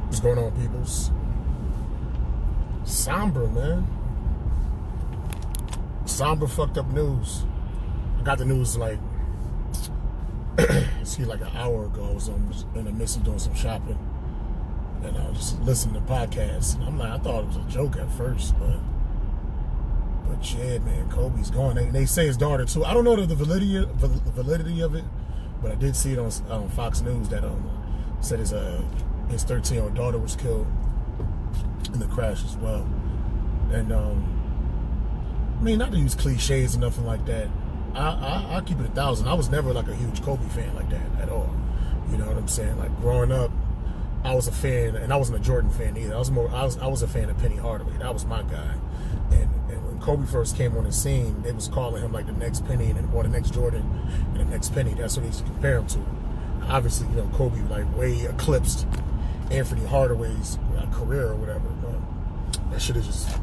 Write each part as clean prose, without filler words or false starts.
What's going on, peoples? Somber, man. Somber, fucked up news. I got the news like, like an hour ago. I was in the midst of doing some shopping, and I was just listening to podcasts. And I'm like, I thought it was a joke at first, but yeah, man, Kobe's gone. They say his daughter too. I don't know the validity of it, but I did see it on Fox News that said his 13-year-old daughter was killed in the crash as well. And I mean, not to use cliches or nothing like that. I keep it 1,000. I was never like a huge Kobe fan like that at all. You know what I'm saying? Like growing up, I was a fan, and I wasn't a Jordan fan either. I was a fan of Penny Hardaway. That was my guy. And when Kobe first came on the scene, they was calling him like the next Penny or the next Jordan and the next Penny. That's what they used to compare him to. Obviously, you know, Kobe like way eclipsed Anthony Hardaway's career or whatever. But that shit is just,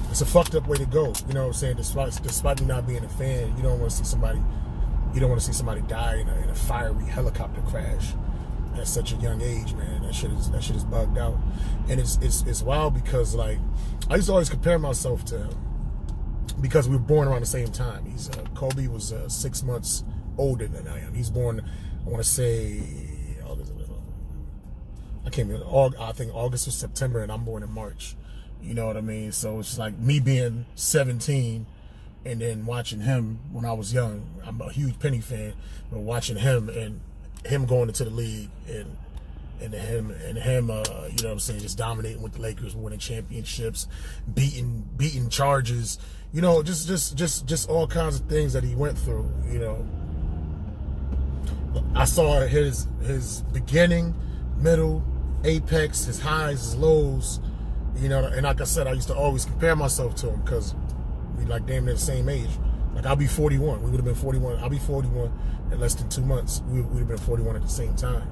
it's a fucked up way to go. You know what I'm saying? Despite me not being a fan, you don't want to see somebody die in a fiery helicopter crash at such a young age, man. That shit is bugged out. And it's wild because like I used to always compare myself to him because we were born around the same time. Kobe was 6 months older than I am. He's born, I want to say, I think August or September, and I'm born in March. You know what I mean? So it's like me being 17 and then watching him when I was young. I'm a huge Penny fan, but watching him and him going into the league and him you know what I'm saying, just dominating with the Lakers, winning championships, beating charges, you know, just all kinds of things that he went through. You know, I saw his beginning, middle, apex, his highs, his lows, you know, and like I said, I used to always compare myself to him because we like damn near the same age. Like I'll be 41. We would have been 41. I'll be 41 in less than 2 months. We would have been 41 at the same time,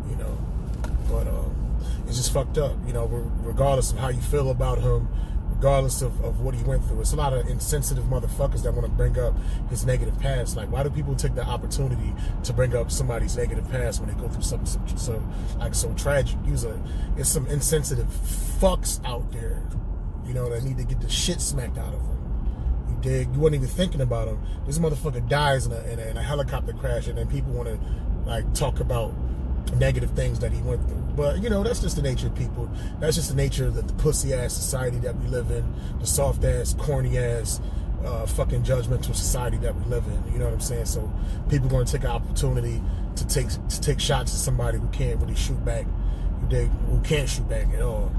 you know. But it's just fucked up, you know. Regardless of how you feel about him, regardless of what he went through, it's a lot of insensitive motherfuckers that want to bring up his negative past. Like, why do people take the opportunity to bring up somebody's negative past when they go through something so tragic? It's some insensitive fucks out there, you know, that need to get the shit smacked out of them. You dig? You weren't even thinking about him. This motherfucker dies in a helicopter crash, and then people want to like talk about negative things that he went through. But you know, that's just the nature of people. That's just the nature of the pussy ass society that we live in, the soft ass, corny ass, fucking judgmental society that we live in. You know what I'm saying? So people are going to take an opportunity to take shots at somebody who can't really shoot back, who can't shoot back at all,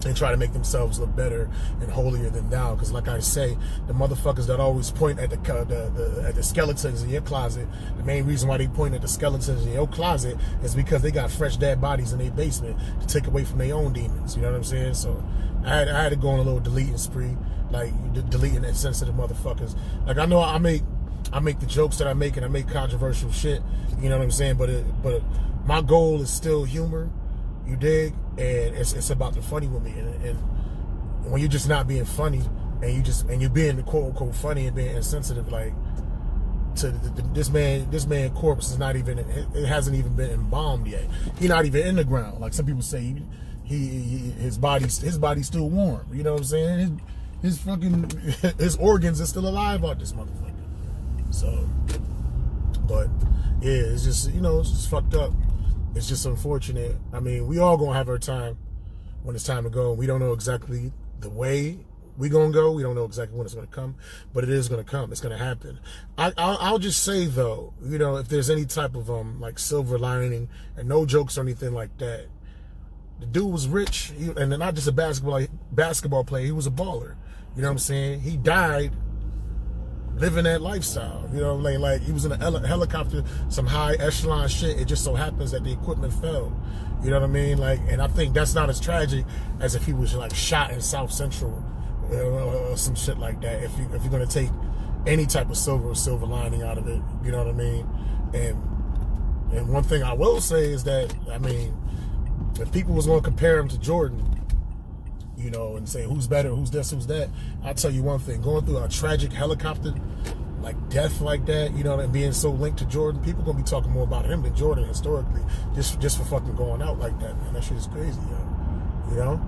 and try to make themselves look better and holier than thou. Because like I say, the motherfuckers that always point at the skeletons in your closet, the main reason why they point at the skeletons in your closet is because they got fresh dead bodies in their basement to take away from their own demons. You know what I'm saying? So I had to go on a little deleting spree, like deleting insensitive motherfuckers. Like I know I make the jokes that I make, and I make controversial shit. You know what I'm saying? But my goal is still humor. You dig? And it's about the funny with me, and when you're just not being funny, and you're being quote unquote funny and being insensitive, like to this man corpse is not even, it hasn't even been embalmed yet. He's not even in the ground. Like some people say, his body's still warm. You know what I'm saying? His organs are still alive out this motherfucker. So, but yeah, it's just, you know, it's just fucked up. It's just unfortunate. I mean, we all gonna have our time when it's time to go. We don't know exactly the way we gonna go. We don't know exactly when it's gonna come, but it is gonna come. It's gonna happen. I'll just say though, you know, if there's any type of like silver lining, and no jokes or anything like that, the dude was rich, and not just a basketball player. He was a baller. You know what I'm saying? He died living that lifestyle, you know, like he was in a helicopter, some high echelon shit. It just so happens that the equipment fell. You know what I mean? Like, and I think that's not as tragic as if he was like shot in South Central, or some shit like that. If you're gonna take any type of silver lining out of it, you know what I mean? And one thing I will say is that, I mean, if people was gonna compare him to Jordan, you know, and say who's better, who's this, who's that, I'll tell you one thing: going through a tragic helicopter like death like that, you know, and being so linked to Jordan, people gonna be talking more about him than Jordan historically, just for fucking going out like that, man. That shit is crazy, yo. You know?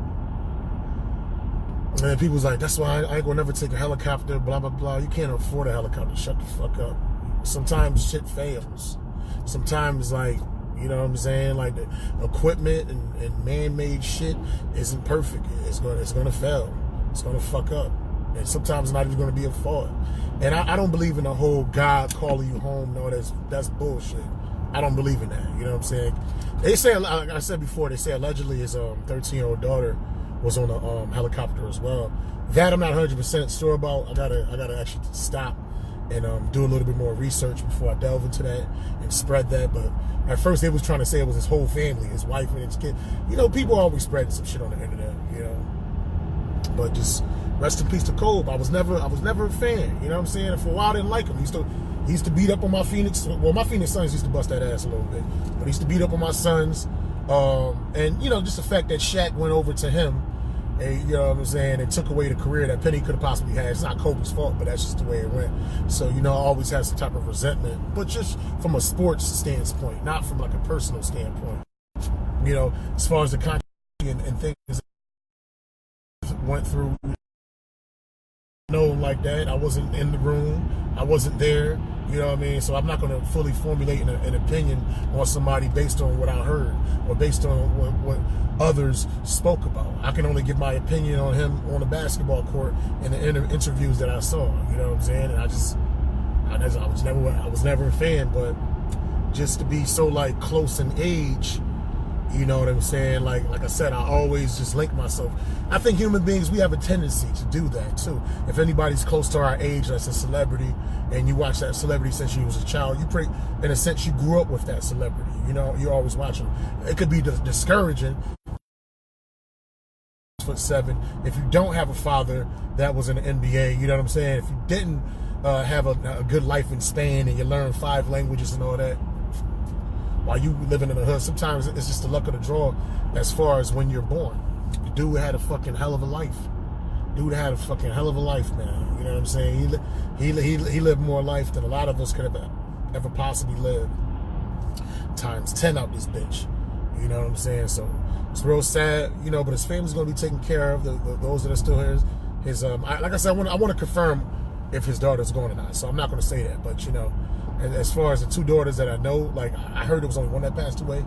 And then people's like, that's why I ain't gonna never take a helicopter, blah, blah, blah. You can't afford a helicopter. Shut the fuck up. Sometimes shit fails. Sometimes, like, you know what I'm saying? Like, the equipment and man-made shit isn't perfect. It's gonna fail. It's gonna fuck up. And sometimes it's not even gonna be a fault. And I don't believe in the whole God calling you home. No, that's bullshit. I don't believe in that. You know what I'm saying? They say, like I said before, they say allegedly his 13-year-old daughter was on a helicopter as well. That I'm not 100% sure about. I gotta actually stop and do a little bit more research before I delve into that and spread that. But at first they was trying to say it was his whole family, his wife and his kid. You know, people always spreading some shit on the internet, you know. But just rest in peace to Kobe. I was never a fan, you know what I'm saying? And for a while I didn't like him. He used to beat up on my Phoenix. Well, my Phoenix Suns used to bust that ass a little bit, but he used to beat up on my Suns. And you know, just the fact that Shaq went over to him, and, you know what I'm saying, and took away the career that Penny could have possibly had. It's not Kobe's fault, but that's just the way it went. So, you know, I always have some type of resentment, but just from a sports standpoint, not from like a personal standpoint. You know, as far as the content and things that went through, no, like that. I wasn't in the room. I wasn't there. You know what I mean? So I'm not going to fully formulate an opinion on somebody based on what I heard or based on what others spoke about. I can only give my opinion on him on the basketball court and the interviews that I saw. You know what I'm saying? And I was never a fan, but just to be so like close in age, you know what I'm saying? Like I said, I always just link myself. I think human beings, we have a tendency to do that too. If anybody's close to our age that's a celebrity and you watch that celebrity since you was a child, in a sense, you grew up with that celebrity. You know, you always watch them. It could be discouraging. 6'7", if you don't have a father that was in the NBA, you know what I'm saying? If you didn't have a good life in Spain and you learn 5 languages and all that, while you living in the hood, sometimes it's just the luck of the draw as far as when you're born. The dude had a fucking hell of a life. Dude had a fucking hell of a life, man. You know what I'm saying? He lived more life than a lot of us could have ever possibly lived. Times 10 out this bitch. You know what I'm saying? So it's real sad, you know, but his family's going to be taken care of. Those that are still here. Like I said, I want to confirm if his daughter's going or not. So I'm not going to say that, but you know, and as far as the 2 daughters that I know, like I heard there was only one that passed away.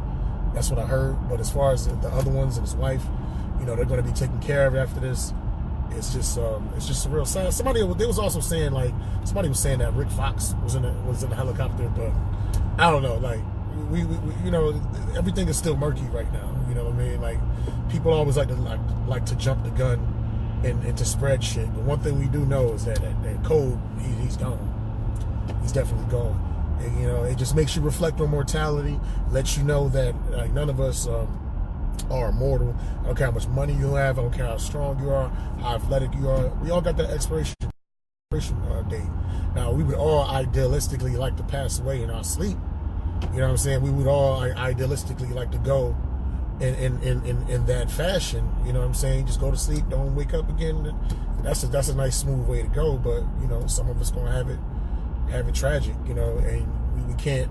That's what I heard. But as far as the other ones and his wife, you know, they're going to be taken care of after this. It's just real sad. They was also saying, like, somebody was saying that Rick Fox was in the helicopter, but I don't know. Like we you know, everything is still murky right now. You know what I mean? Like people always like to jump the gun and to spread shit. But one thing we do know is that Code, he's gone. He's definitely gone. And, you know, it just makes you reflect on mortality, lets you know that like none of us are immortal. I don't care how much money you have, I don't care how strong you are, how athletic you are. We all got that expiration date. Now, we would all idealistically like to pass away in our sleep. You know what I'm saying? We would all idealistically like to go in that fashion. You know what I'm saying? Just go to sleep, don't wake up again. That's a nice, smooth way to go. But, you know, some of us gonna have it tragic, you know, and we can't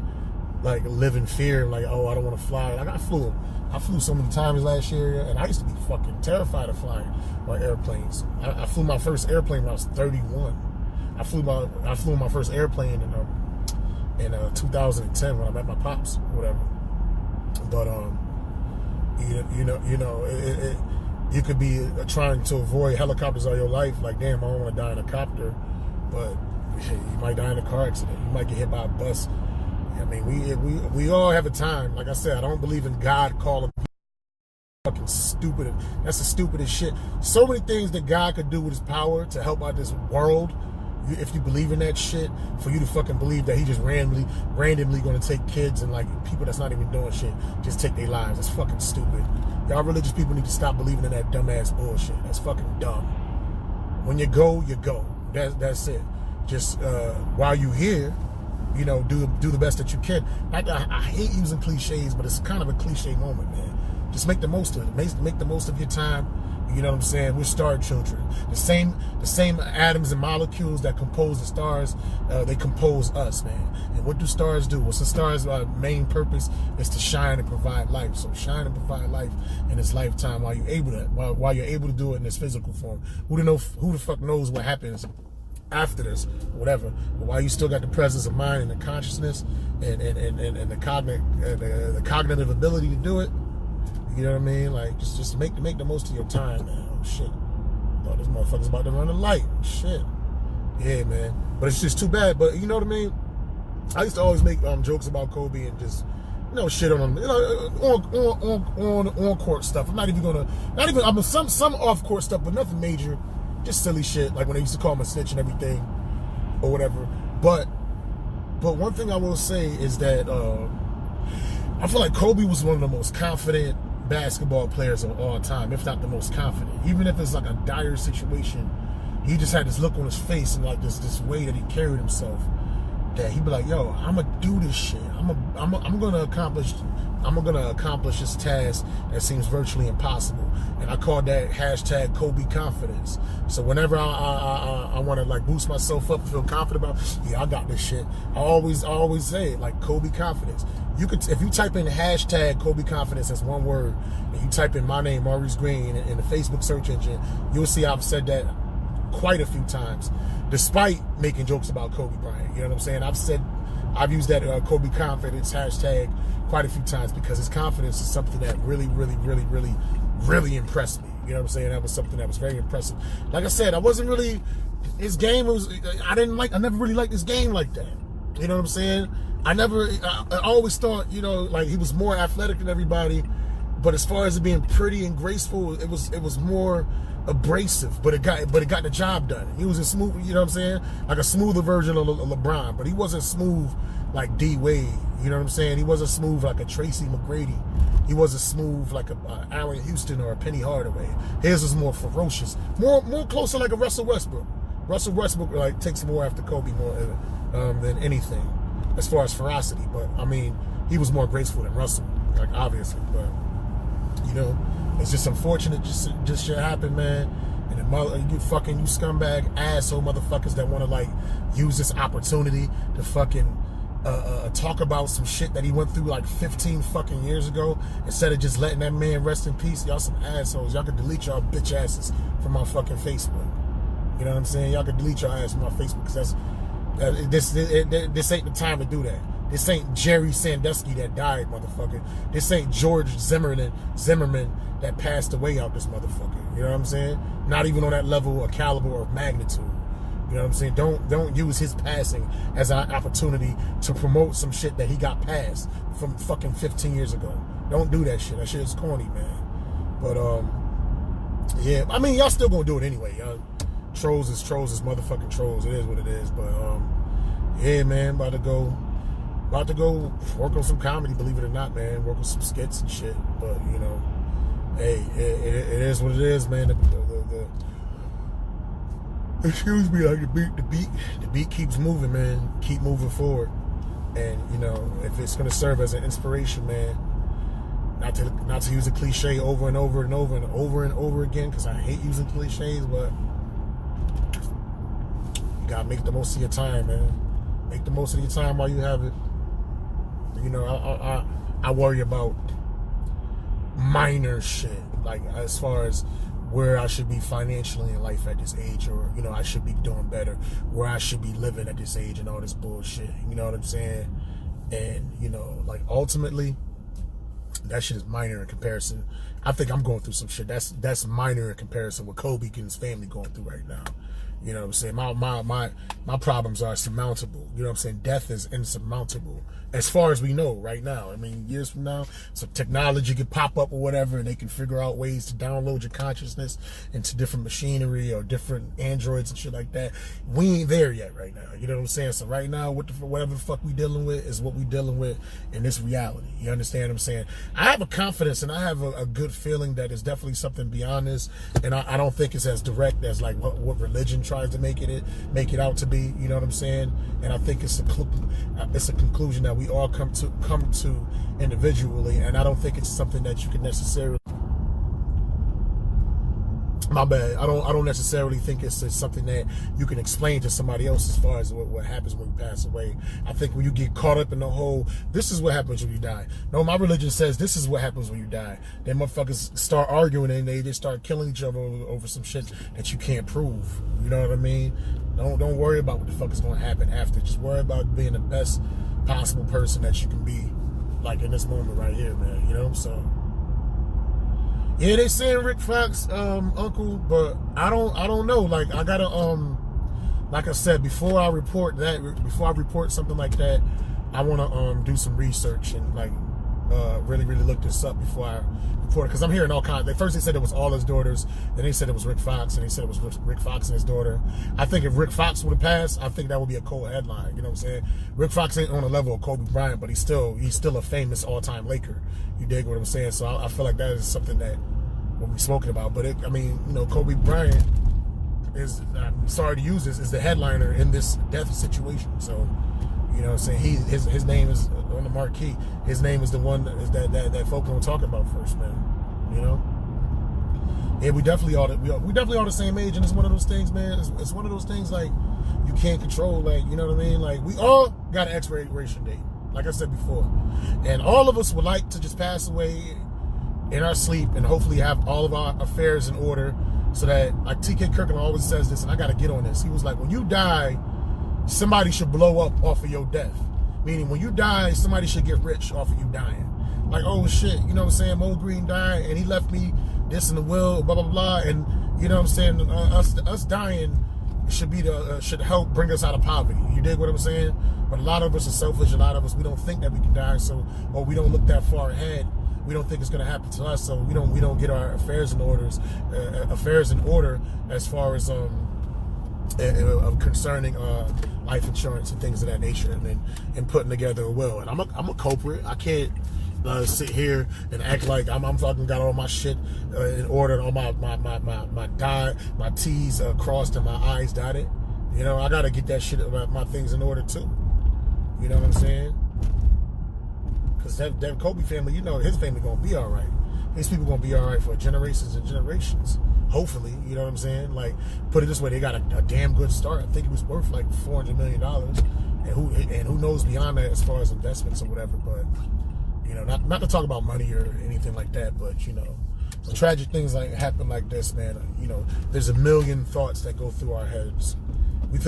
like live in fear, like, oh, I don't want to fly. Like I flew so many times last year, and I used to be fucking terrified of flying on airplanes. I flew my first airplane when I was 31. I flew my first airplane in 2010 when I met my pops, or whatever. But you know, you could be trying to avoid helicopters all your life. Like, damn, I don't want to die in a copter, but you might die in a car accident. You might get hit by a bus. I mean, we all have a time. Like I said, I don't believe in God calling people fucking stupid. That's the stupidest shit. So many things that God could do with his power to help out this world. If you believe in that shit, for you to fucking believe that he just randomly going to take kids and like people that's not even doing shit, just take their lives. That's fucking stupid. Y'all religious people need to stop believing in that dumbass bullshit. That's fucking dumb. When you go, you go. That's it. Just while you here, you know, do the best that you can. I hate using cliches, but it's kind of a cliche moment, man. Just make the most of it. Make the most of your time. You know what I'm saying? We're star children. The same atoms and molecules that compose the stars, they compose us, man. And what do stars do? What's the stars' main purpose is to shine and provide life. So shine and provide life in this lifetime while you're able to do it in this physical form. Who the fuck knows what happens after this, whatever. But while you still got the presence of mind and the consciousness and the cognitive ability to do it, you know what I mean? Like, just make the most of your time, man. Oh, shit. Thought this motherfucker's about to run a light. Shit. Yeah, man. But it's just too bad. But you know what I mean? I used to always make jokes about Kobe and just, shit on him. On court stuff. I'm not even gonna, some off court stuff, but nothing major. Just silly shit, like when they used to call him a snitch and everything, or whatever. But one thing I will say is that I feel like Kobe was one of the most confident basketball players of all time, if not the most confident. Even if it's like a dire situation, he just had this look on his face and like this way that he carried himself, that he'd be like, yo, I'm gonna do this shit. I'm gonna accomplish this task that seems virtually impossible. And I call that hashtag Kobe confidence. So whenever I want to like boost myself up, feel confident about, I got this shit, I always say it, like Kobe confidence. You could, if you type in hashtag Kobe confidence as one word, and you type in my name, Maurice Green, in the Facebook search engine, you'll see I've said that quite a few times, despite making jokes about Kobe Bryant. You know what I'm saying? I've used that Kobe confidence hashtag quite a few times because his confidence is something that really, really, really, really, really impressed me. You know what I'm saying? That was something that was very impressive. Like I said, I wasn't really, his game was, I never really liked his game like that. You know what I'm saying? I always thought, like he was more athletic than everybody, but as far as it being pretty and graceful, it was more abrasive, but it got the job done. He was a smooth, you know what I'm saying? Like a smoother version of LeBron, but he wasn't smooth like D Wade. You know what I'm saying? He wasn't smooth like a Tracy McGrady. He wasn't smooth like a Allen Houston or a Penny Hardaway. His was more ferocious, more closer like a Russell Westbrook. Russell Westbrook like takes more after Kobe more than anything as far as ferocity. But I mean, he was more graceful than Russell, like obviously. But it's just unfortunate. Just shit happened, man. And you scumbag asshole motherfuckers that want to like use this opportunity to fucking talk about some shit that he went through like 15 fucking years ago, instead of just letting that man rest in peace. Y'all some assholes. Y'all can delete y'all bitch asses from my fucking Facebook. You know what I'm saying? Y'all can delete your ass from my Facebook, because this ain't the time to do that. This ain't Jerry Sandusky that died, motherfucker. This ain't George Zimmerman that passed away out this motherfucker. You know what I'm saying? Not even on that level or caliber or magnitude. You know what I'm saying? Don't use his passing as an opportunity to promote some shit that he got passed from fucking 15 years ago. Don't do that shit. That shit is corny, man. But yeah, I mean, y'all still gonna do it anyway. Trolls is motherfucking trolls. It is what it is. But yeah, man, about to go work on some comedy, believe it or not, man. Work on some skits and shit. But hey, it is what it is, man. Excuse me, like the beat keeps moving, man. Keep moving forward. And if it's gonna serve as an inspiration, man, not to use a cliche over and over and over and over and over again, because I hate using cliches, but you gotta make the most of your time, man. Make the most of your time while you have it. I worry about minor shit, like as far as where I should be financially in life at this age, or I should be doing better, where I should be living at this age, and all this bullshit. You know what I'm saying? And like ultimately, that shit is minor in comparison. I think I'm going through some shit that's minor in comparison with Kobe and his family going through right now. You know what I'm saying? My problems are surmountable. You know what I'm saying? Death is insurmountable, as far as we know right now. I mean, years from now, so technology could pop up or whatever, and they can figure out ways to download your consciousness into different machinery or different androids and shit like that. We ain't there yet right now. You know what I'm saying? So right now, whatever the fuck we dealing with is what we dealing with in this reality. You understand what I'm saying? I have a confidence and I have a good feeling that it's definitely something beyond this, and I don't think it's as direct as like what religion tries to make it out to be. You know what I'm saying? And I think it's a conclusion that we all come to individually, and I don't think it's something that you can necessarily My bad. I don't necessarily think it's something that you can explain to somebody else as far as what happens when you pass away. I think when you get caught up in the whole, this is what happens when you die. No, my religion says this is what happens when you die. Then motherfuckers start arguing and they start killing each other over some shit that you can't prove. You know what I mean? Don't worry about what the fuck is going to happen after. Just worry about being the best possible person that you can be, like in this moment right here, man. You know, so. Yeah, they saying Rick Fox, uncle, but I don't know. Like, I gotta, like I said, before I report something like that, I wanna do some research and like really look this up before I report it. Because I'm hearing all kinds. First they said it was all his daughters, then they said it was Rick Fox, and they said it was Rick Fox and his daughter. I think if Rick Fox would have passed, I think that would be a cool headline. You know what I'm saying? Rick Fox ain't on the level of Kobe Bryant, but he's still a famous all-time Laker. You dig what I'm saying? So I feel like that is something that we'll be spoken about. But I mean, you know, Kobe Bryant is, I'm sorry to use this, is the headliner in this death situation. So, you know what I'm saying? His name is on the marquee. His name is the one that folk don't talk about first, man. You know? Yeah, we definitely all the same age, and it's one of those things, man. It's one of those things like you can't control, like, you know what I mean? Like, we all got an expiration date, like I said before. And all of us would like to just pass away in our sleep and hopefully have all of our affairs in order, so that, like T.K. Kirkland always says this, and I got to get on this. He was like, when you die, somebody should blow up off of your death. Meaning, when you die, somebody should get rich off of you dying. Like, oh shit, you know what I'm saying? Mo Green died and he left me this in the will, blah blah blah, and you know what I'm saying? Us dying should help bring us out of poverty. You dig what I'm saying? But a lot of us are selfish. A lot of us, we don't think that we can die, so, or we don't look that far ahead. We don't think it's going to happen to us, so we don't get our affairs in order as far as concerning life insurance and things of that nature, and putting together a will. And I'm a culprit. I can't sit here and act like I'm fucking got all my shit in order, all my T's crossed and my I's dotted. You know, I got to get that shit, my things in order too. You know what I'm saying? Because that Kobe family, you know, his family gonna be all right. These people gonna be all right for generations and generations. Hopefully, you know what I'm saying? Like, put it this way, they got a damn good start. I think it was worth like $400 million, and who knows beyond that as far as investments or whatever. But you know, not to talk about money or anything like that, but you know, when tragic things like happen like this, man, you know, there's a million thoughts that go through our heads. We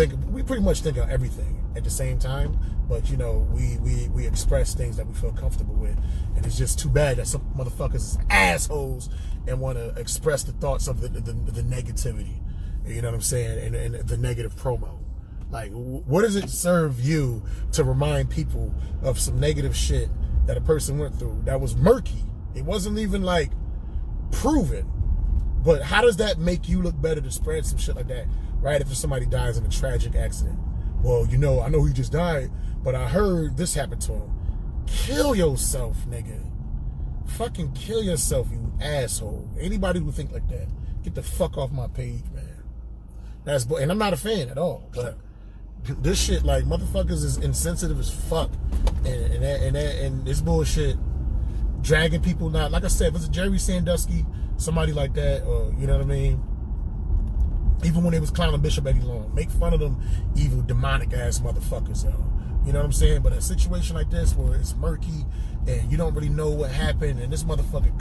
pretty much think of everything at the same time, but you know, we express things that we feel comfortable with, and it's just too bad that some motherfuckers is assholes and want to express the thoughts of the negativity, you know what I'm saying, and the negative promo. Like, what does it serve you to remind people of some negative shit that a person went through that was murky? It wasn't even like proven, but how does that make you look better to spread some shit like that right after somebody dies in a tragic accident? Well, you know, I know he just died, but I heard this happened to him. Kill yourself, nigga. Fucking kill yourself, you asshole. Anybody who think like that, get the fuck off my page, man. And I'm not a fan at all, but this shit, like, motherfuckers is insensitive as fuck, and this bullshit dragging people. Not, like I said, if it's a Jerry Sandusky, somebody like that, or you know what I mean. Even when they was clowning Bishop Eddie Long, make fun of them evil, demonic ass motherfuckers, yo. You know what I'm saying? But a situation like this where it's murky and you don't really know what happened, and this motherfucker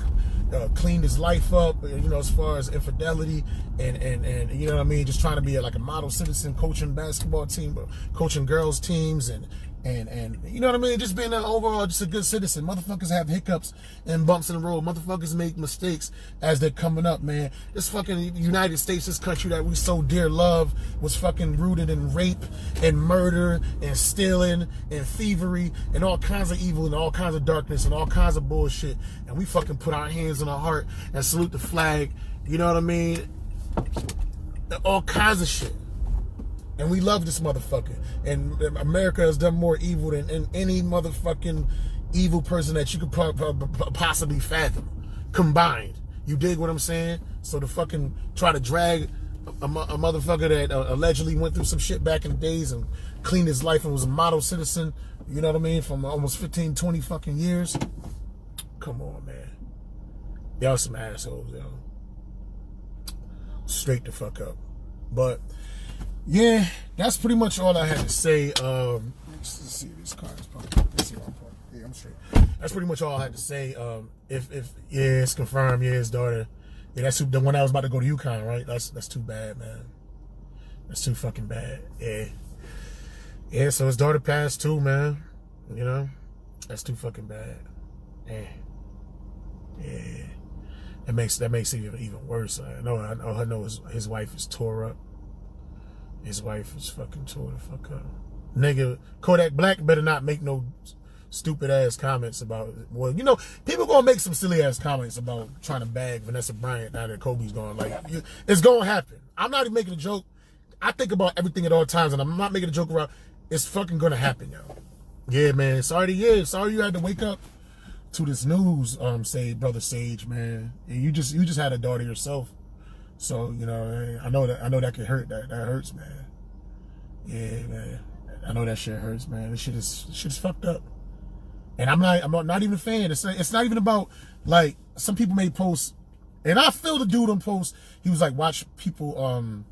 cleaned his life up, you know, as far as infidelity and you know what I mean, just trying to be like a model citizen, coaching basketball team, coaching girls teams, and you know what I mean, just being an overall just a good citizen. Motherfuckers have hiccups and bumps in the road. Motherfuckers make mistakes as they're coming up, man. This fucking United States, this country that we so dear love, was fucking rooted in rape and murder and stealing and thievery and all kinds of evil and all kinds of darkness and all kinds of bullshit. And we fucking put our hands on our heart and salute the flag. You know what I mean? All kinds of shit. And we love this motherfucker. And America has done more evil than any motherfucking evil person that you could possibly fathom combined. You dig what I'm saying? So to fucking try to drag a motherfucker that allegedly went through some shit back in the days and cleaned his life and was a model citizen, you know what I mean, from almost 15, 20 fucking years. Come on, man. Y'all some assholes, yo. straight the fuck up. But yeah, that's pretty much all I had to say. Let's see, this car is parked. Let's see where I'm parked. Yeah, I'm straight. That's pretty much all I had to say. If yeah, it's confirmed. Yeah, his daughter. Yeah, that's the one that was about to go to UConn, right? That's too bad, man. That's too fucking bad. Yeah. Yeah, so his daughter passed too, man. You know? That's too fucking bad. Yeah. Yeah. That makes it even worse. I know his wife is tore up. His wife is fucking tore the fuck up. Nigga, Kodak Black better not make no stupid ass comments about it. Well, you know, people gonna make some silly ass comments about trying to bag Vanessa Bryant now that Kobe's gone. Like, it's gonna happen. I'm not even making a joke. I think about everything at all times, and I'm not making a joke around. It's fucking gonna happen, yo. Yeah, man. Sorry you had to wake up to this news, Brother Sage, man. You just had a daughter yourself. So, you know, I know that can hurt. That hurts, man. Yeah, man. I know that shit hurts, man. This shit is fucked up. And I'm not even a fan. It's not even about, like, some people may post, and I feel the dude on post, he was like, watch people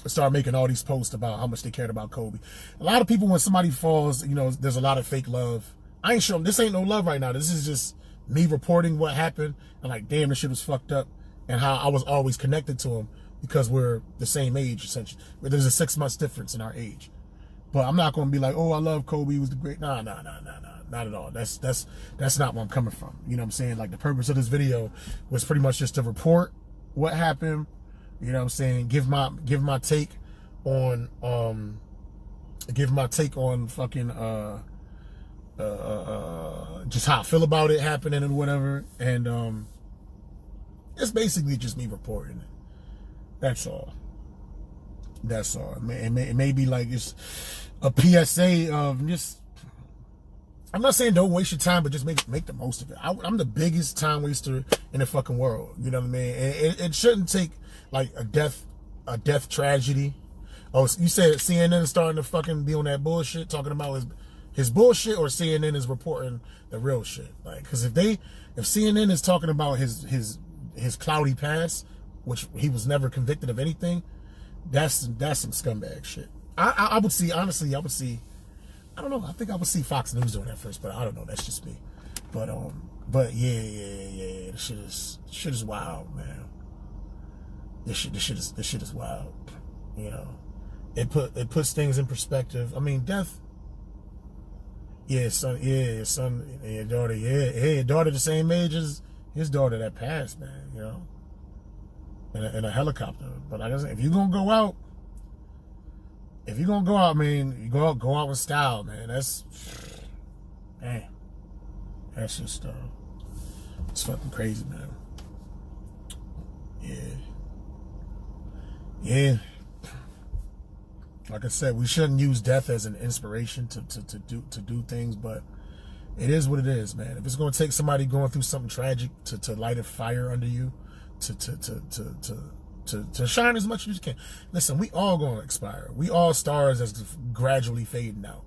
start making all these posts about how much they cared about Kobe. A lot of people, when somebody falls, you know, there's a lot of fake love. I ain't sure this ain't no love right now. This is just me reporting what happened and like, damn, this shit was fucked up, and how I was always connected to him because we're the same age, essentially. But there's a 6 months difference in our age. But I'm not gonna be like, oh, I love Kobe, he was the great. Nah, not at all. That's not where I'm coming from. You know what I'm saying? Like, the purpose of this video was pretty much just to report what happened. You know what I'm saying? Give my take on fucking just how I feel about it happening and whatever. And it's basically just me reporting it. That's all. That's all. It may be like it's a PSA of just, I'm not saying don't waste your time, but just make the most of it. I'm the biggest time waster in the fucking world. You know what I mean? And it shouldn't take like a death tragedy. Oh, you said CNN is starting to fucking be on that bullshit, talking about his bullshit, or CNN is reporting the real shit? Like, because if CNN is talking about his cloudy past, which he was never convicted of anything, that's some scumbag shit. I would see, honestly, I don't know, I think I would see Fox News doing that first, but I don't know, that's just me. But yeah, this shit is wild, man. This shit is wild. You know, it puts things in perspective. I mean, death. Yeah, son, and your daughter. Yeah, your daughter the same age as his daughter that passed, man. You know, in a helicopter. But like I said, if you're gonna go out, I mean, you go out with style, man. That's just it's fucking crazy, man. Yeah. Like I said, we shouldn't use death as an inspiration to do things, but it is what it is, man. If it's gonna take somebody going through something tragic to light a fire under you, to shine as much as you can. Listen, we all gonna expire. We all stars that's gradually fading out.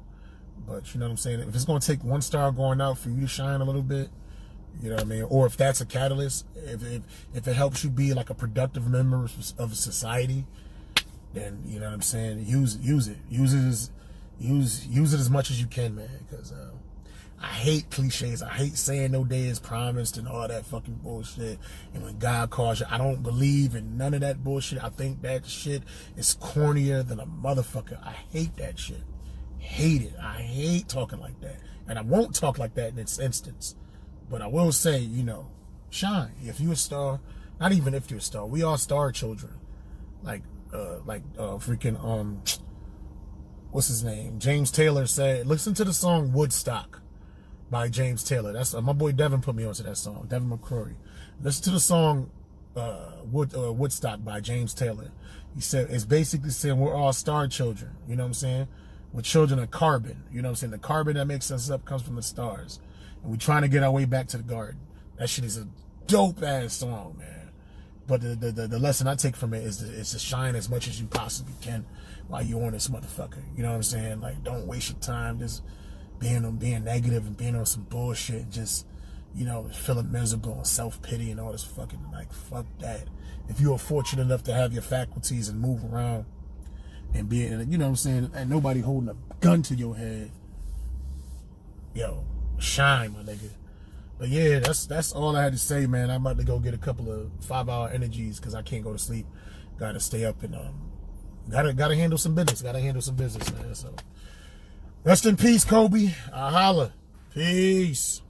But you know what I'm saying? If it's gonna take one star going out for you to shine a little bit, you know what I mean? Or if that's a catalyst, if it helps you be like a productive member of society, then you know what I'm saying? Use it as much as you can, man. Because I hate cliches. I hate saying no day is promised and all that fucking bullshit. And when God calls you, I don't believe in none of that bullshit. I think that shit is cornier than a motherfucker. I hate that shit. Hate it. I hate talking like that. And I won't talk like that in this instance. But I will say, you know, shine. If you're a star, not even if you're a star, we all star children. What's his name? James Taylor said, listen to the song Woodstock by James Taylor. That's my boy Devin put me onto that song, Devin McCrory. Listen to the song Woodstock by James Taylor. He said, it's basically saying we're all star children. You know what I'm saying? We're children of carbon. You know what I'm saying? The carbon that makes us up comes from the stars. And we're trying to get our way back to the garden. That shit is a dope ass song, man. But the lesson I take from it is to shine as much as you possibly can while you're on this motherfucker. You know what I'm saying? Like, don't waste your time just being negative and being on some bullshit. Just, you know, feeling miserable and self-pity and all this fucking, like, fuck that. If you are fortunate enough to have your faculties and move around and be, you know what I'm saying, and nobody holding a gun to your head, yo, shine, my nigga. But yeah, that's all I had to say, man. I'm about to go get a couple of 5-hour energies because I can't go to sleep. Gotta stay up and gotta handle some business. Gotta handle some business, man. So rest in peace, Kobe. I holla. Peace.